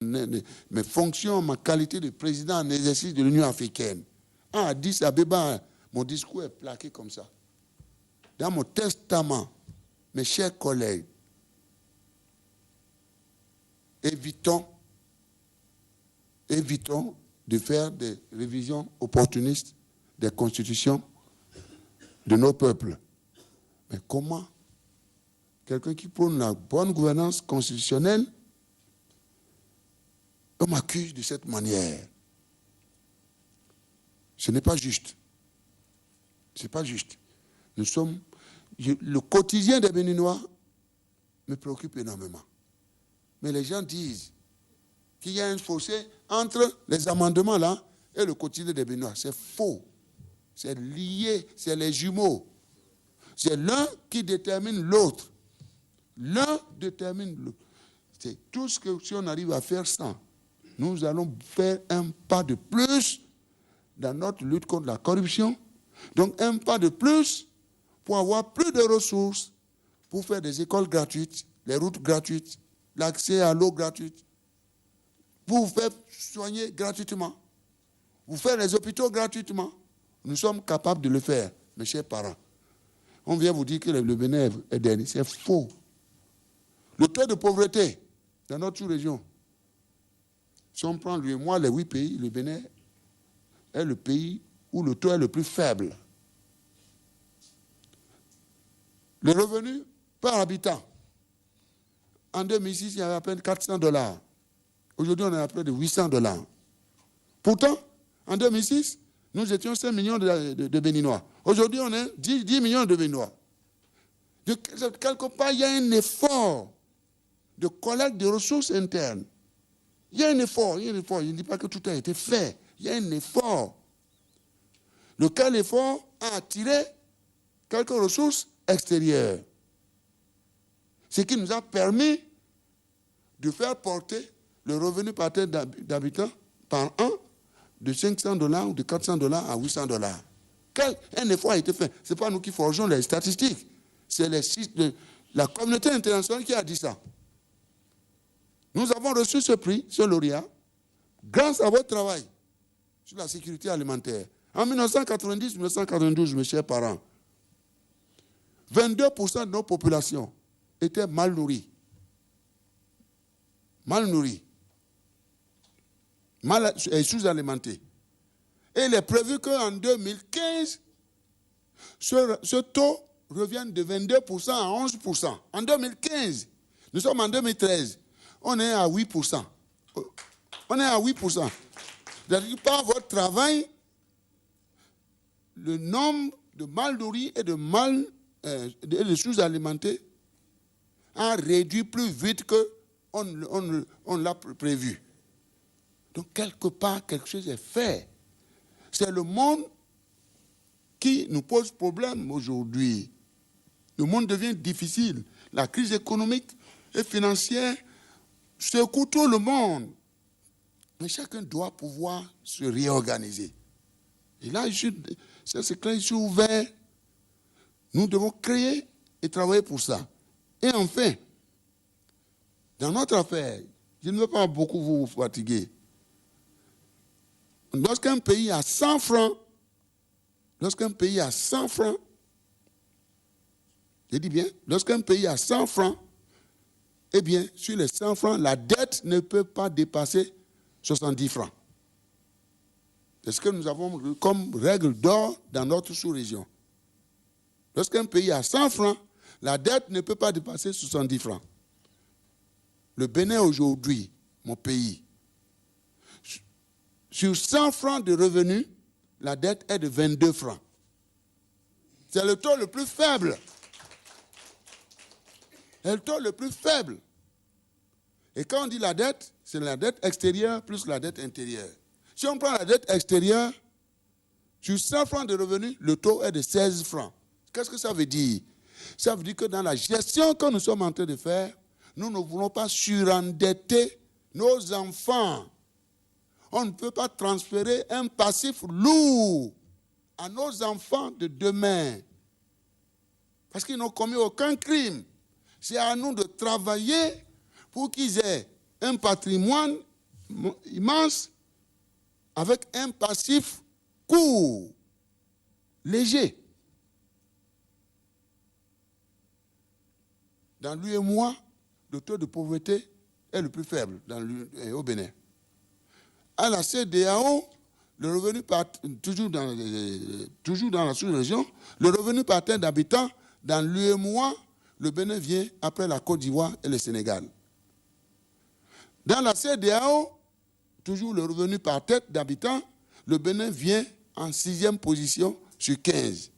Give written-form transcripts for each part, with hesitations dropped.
mes fonctions, ma qualité de président en exercice de l'Union africaine. À Addis Abeba, mon discours est plaqué comme ça. Dans mon testament, mes chers collègues, évitons de faire des révisions opportunistes des constitutions de nos peuples. Mais comment quelqu'un qui prône la bonne gouvernance constitutionnelle, on m'accuse de cette manière? Ce n'est pas juste. Ce n'est pas juste. Le quotidien des Béninois me préoccupe énormément. Mais les gens disent qu'il y a un fossé entre les amendements là et le quotidien des Béninois. C'est faux. C'est lié, c'est les jumeaux. C'est l'un qui détermine l'autre. L'un détermine l'autre. C'est tout ce que si on arrive à faire ça, nous allons faire un pas de plus dans notre lutte contre la corruption. Donc un pas de plus pour avoir plus de ressources pour faire des écoles gratuites, les routes gratuites, l'accès à l'eau gratuite, pour vous faire soigner gratuitement, vous faire les hôpitaux gratuitement. Nous sommes capables de le faire, mes chers parents. On vient vous dire que le Bénin est dernier. C'est faux. Le taux de pauvreté dans notre sous-région, si on prend lui et moi les 8 pays, le Bénin est le pays où le taux est le plus faible. Le revenu par habitant, en 2006, il y avait à peine $400. Aujourd'hui, on est à près de $800. Pourtant, en 2006, nous étions 5 millions de Béninois. Aujourd'hui, on est 10 millions de Béninois. Quelque part, il y a un effort de collecte de ressources internes. Il y a un effort. Je ne dis pas que tout a été fait. Il y a un effort. Lequel effort a attiré quelques ressources extérieures. Ce qui nous a permis de faire porter le revenu par tête d'habitant par an de $500 ou de $400 à $800. Un effort a été fait. Ce n'est pas nous qui forgeons les statistiques. C'est la communauté internationale qui a dit ça. Nous avons reçu ce prix, ce lauréat, grâce à votre travail sur la sécurité alimentaire. En 1990-1992, mes chers parents, 22% de nos populations étaient mal nourries. Mal nourries. Et sous-alimentées. Et il est prévu qu'en 2015, ce taux revienne de 22% à 11%. En 2015, nous sommes en 2013, on est à 8%. On est à 8%. C'est-à-dire que par votre travail, le nombre de mal nourris et de sous-alimentés a réduit plus vite qu'on l'a prévu. Donc, quelque part, quelque chose est fait. C'est le monde qui nous pose problème aujourd'hui. Le monde devient difficile. La crise économique et financière secoue tout le monde. Mais chacun doit pouvoir se réorganiser. Et là, c'est clair, je suis ouvert. Nous devons créer et travailler pour ça. Et enfin, dans notre affaire, je ne veux pas beaucoup vous fatiguer. Lorsqu'un pays a 100 francs, je dis bien, lorsqu'un pays a 100 francs, eh bien, sur les 100 francs, la dette ne peut pas dépasser 70 francs. C'est ce que nous avons comme règle d'or dans notre sous-région. Lorsqu'un pays a 100 francs, la dette ne peut pas dépasser 70 francs. Le Bénin aujourd'hui, mon pays, sur 100 francs de revenus, la dette est de 22 francs. C'est le taux le plus faible. C'est le taux le plus faible. Et quand on dit la dette, c'est la dette extérieure plus la dette intérieure. Si on prend la dette extérieure, sur 100 francs de revenus, le taux est de 16 francs. Qu'est-ce que ça veut dire? Ça veut dire que dans la gestion que nous sommes en train de faire, nous ne voulons pas surendetter nos enfants. On ne peut pas transférer un passif lourd à nos enfants de demain. Parce qu'ils n'ont commis aucun crime. C'est à nous de travailler pour qu'ils aient un patrimoine immense avec un passif court, léger. Dans l'UEMOA, le taux de pauvreté est le plus faible au Bénin. À la CEDEAO, le revenu toujours dans la sous-région, le revenu par tête d'habitant dans l'UEMOA, le Bénin vient après la Côte d'Ivoire et le Sénégal. Dans la CEDEAO, toujours le revenu par tête d'habitant, le Bénin vient en 6e position sur 15.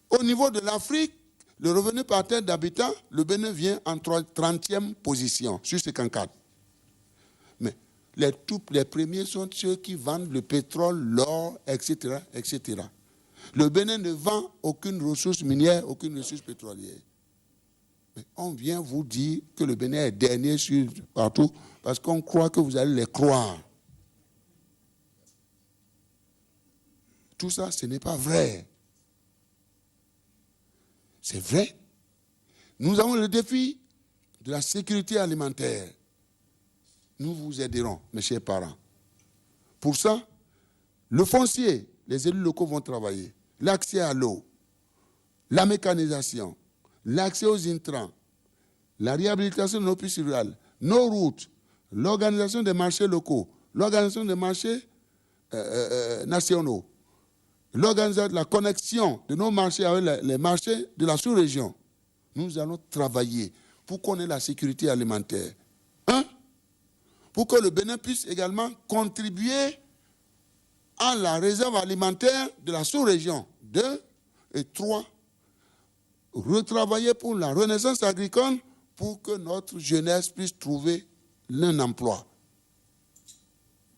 Au niveau de l'Afrique, le revenu par tête d'habitant, le Bénin vient en 30e position sur 54. Mais les premiers sont ceux qui vendent le pétrole, l'or, etc., etc. Le Bénin ne vend aucune ressource minière, aucune ressource pétrolière. Mais on vient vous dire que le Bénin est dernier partout parce qu'on croit que vous allez les croire. Tout ça, ce n'est pas vrai. C'est vrai. Nous avons le défi de la sécurité alimentaire. Nous vous aiderons, mes chers parents. Pour ça, le foncier, les élus locaux vont travailler. L'accès à l'eau, la mécanisation, l'accès aux intrants, la réhabilitation de nos pistes rurales, nos routes, l'organisation des marchés locaux, l'organisation des marchés nationaux, l'organisation de la connexion de nos marchés avec les marchés de la sous-région. Nous allons travailler pour qu'on ait la sécurité alimentaire. Pour que le Bénin puisse également contribuer à la réserve alimentaire de la sous-région. 2 et 3, retravailler pour la renaissance agricole pour que notre jeunesse puisse trouver un emploi.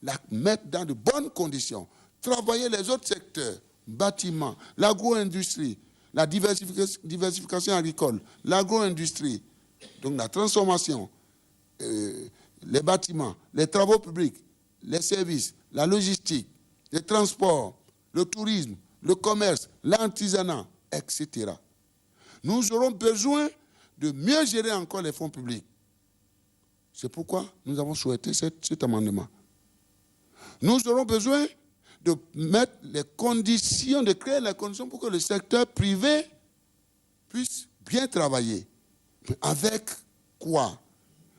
La mettre dans de bonnes conditions. Travailler les autres secteurs, bâtiments, l'agro-industrie, la diversification agricole, l'agro-industrie, donc la transformation, les bâtiments, les travaux publics, les services, la logistique, les transports, le tourisme, le commerce, l'artisanat, etc. Nous aurons besoin de mieux gérer encore les fonds publics. C'est pourquoi nous avons souhaité cet amendement. Nous aurons besoin de mettre les conditions, de créer les conditions pour que le secteur privé puisse bien travailler. Avec quoi?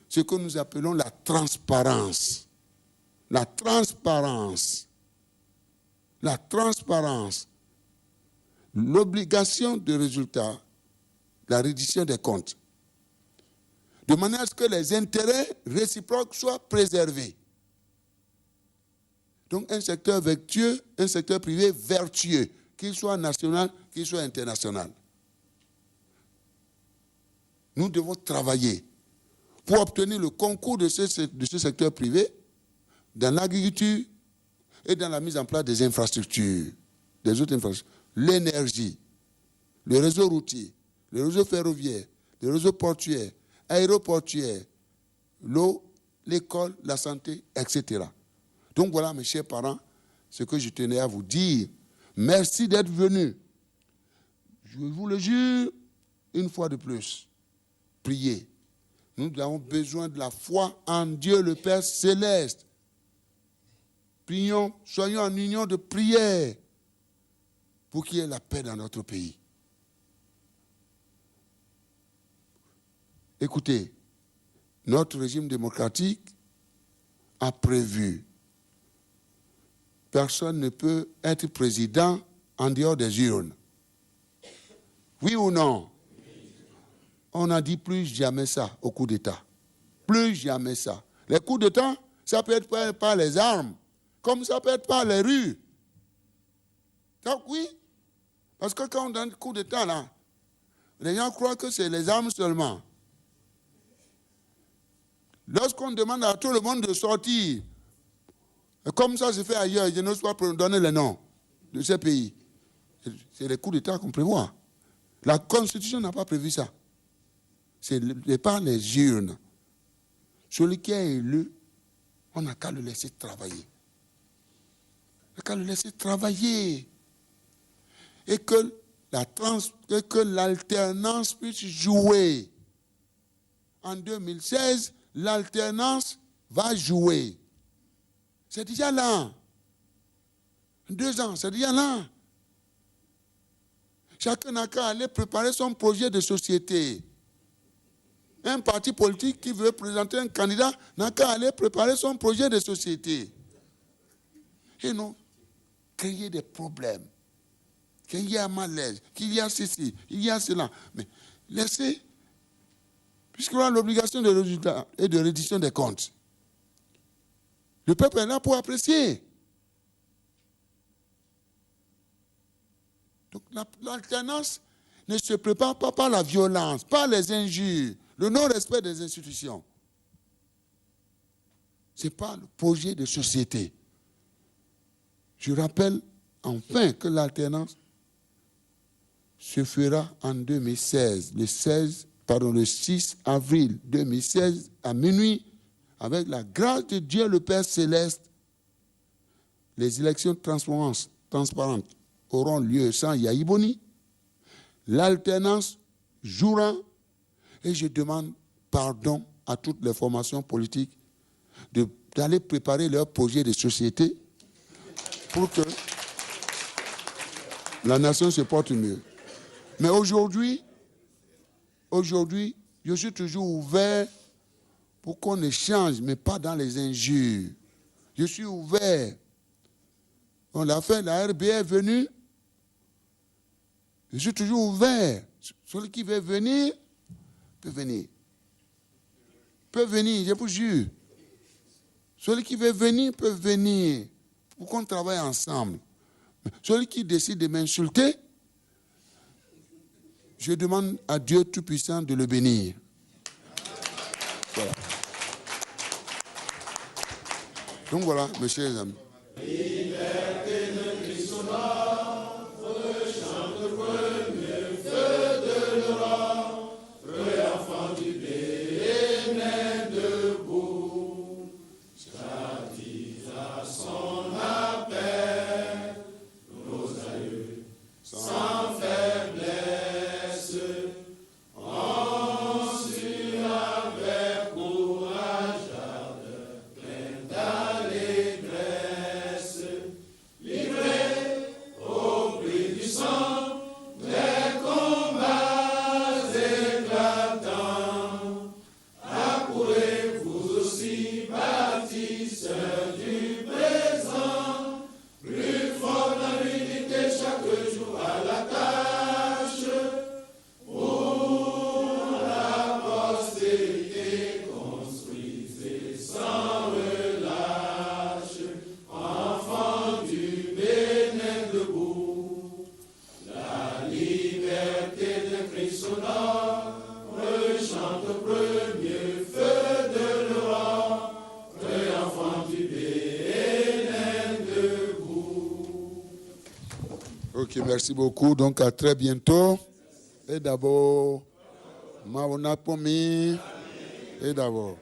Ce que nous appelons la transparence. La transparence. La transparence. L'obligation de résultat, la reddition des comptes. De manière à ce que les intérêts réciproques soient préservés. Donc un secteur vertueux, un secteur privé vertueux, qu'il soit national, qu'il soit international. Nous devons travailler pour obtenir le concours de ce secteur privé dans l'agriculture et dans la mise en place des infrastructures, des autres infrastructures, l'énergie, le réseau routier, le réseau ferroviaire, le réseau portuaire, aéroportuaire, l'eau, l'école, la santé, etc. Donc voilà, mes chers parents, ce que je tenais à vous dire. Merci d'être venus. Je vous le jure, une fois de plus, priez. Nous avons besoin de la foi en Dieu le Père Céleste. Prions, soyons en union de prière pour qu'il y ait la paix dans notre pays. Écoutez, notre régime démocratique a prévu personne ne peut être président en dehors des urnes. Oui ou non? On n'a dit plus jamais ça au coup d'État. Plus jamais ça. Les coups d'État, ça peut être par les armes, comme ça peut être par les rues. Donc oui, parce que quand on donne coup d'État, là, les gens croient que c'est les armes seulement. Lorsqu'on demande à tout le monde de sortir, comme ça se fait ailleurs, je n'ose pas donner les noms de ces pays. C'est les coups d'État qu'on prévoit. La Constitution n'a pas prévu ça. C'est par les urnes. Celui qui est élu, on n'a qu'à le laisser travailler. On n'a qu'à le laisser travailler. Et que l'alternance puisse jouer. En 2016, l'alternance va jouer. C'est déjà là. 2 ans, c'est déjà là. Chacun n'a qu'à aller préparer son projet de société. Un parti politique qui veut présenter un candidat n'a qu'à aller préparer son projet de société. Et non, créer des problèmes. Qu'il y a malaise, qu'il y a ceci, il y a cela. Mais laissez, puisqu'on a l'obligation de résultat et de reddition des comptes. Le peuple est là pour apprécier. Donc l'alternance ne se prépare pas par la violence, par les injures, le non-respect des institutions. Ce n'est pas le projet de société. Je rappelle enfin que l'alternance se fera en 2016, le 6 avril 2016 à minuit, avec la grâce de Dieu le Père Céleste. Les élections transparentes auront lieu sans Yaïboni. L'alternance jouera et je demande pardon à toutes les formations politiques d'aller préparer leur projet de société pour que la nation se porte mieux. Mais aujourd'hui, je suis toujours ouvert pour qu'on échange, mais pas dans les injures. Je suis ouvert. On l'a fait, la RB est venue. Je suis toujours ouvert. Celui qui veut venir, peut venir. Peut venir, je vous jure. Celui qui veut venir, peut venir. Pour qu'on travaille ensemble. Celui qui décide de m'insulter, je demande à Dieu Tout-Puissant de le bénir. Voilà. Donc voilà, mes chers amis. Ok, merci beaucoup. Donc, à très bientôt. Et d'abord, Maona Pomi. Et d'abord.